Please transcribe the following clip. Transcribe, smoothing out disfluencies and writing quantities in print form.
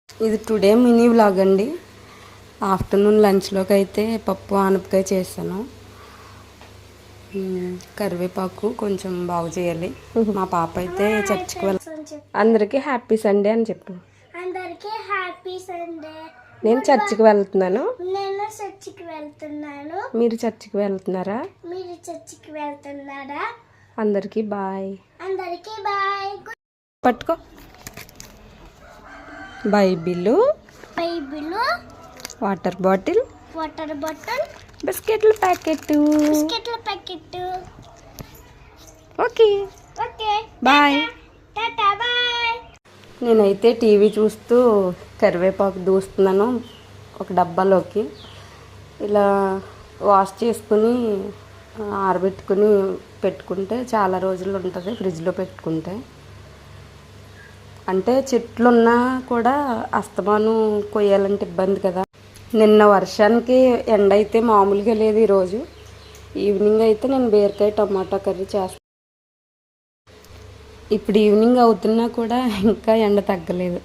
ఇది today mini vlog అండి. Afternoon లంచ్లోకి అయితే పప్పు ఆనపకాయ చేశాను. కరివేపాకు కొంచెం బాగు చేయాలి. మా పాప అయితే చర్చికి అందరికీ హ్యాపీ సండే అని చెప్పు. అందరికీ హ్యాపీ సండే. నేను చర్చికి వెళ్తున్నాను. నేను చర్చికి వెళ్తున్నాను. మీరు చర్చికి వెళ్తున్నారా? మీరు చర్చికి వెళ్తున్నారా? అందరికీ బాయ్. అందరికీ బాయ్. పట్టుకో. బైబిలు, వాటర్ బాటిల్, బిస్కెట్ల ప్యాకెట్. Okay bye. నేనైతే టీవీ చూస్తూ కరివేపాకు దూస్తున్నాను ఒక డబ్బాలోకి. ఇలా వాష్ చేసుకుని ఆరబెట్టుకుని పెట్టుకుంటే చాలా రోజులు ఉంటుంది ఫ్రిడ్జ్లో పెట్టుకుంటే. అంటే చెట్లున్నా కూడా అస్తమానం కొయ్యాలంటే ఇబ్బంది కదా. నిన్న వర్షానికి ఎండ అయితే మామూలుగా లేదు. ఈరోజు ఈవినింగ్ అయితే నేను బీరకాయ టమాటా కర్రీ చేస్తాను. ఇప్పుడు ఈవినింగ్ అవుతున్నా కూడా ఇంకా ఎండ తగ్గలేదు.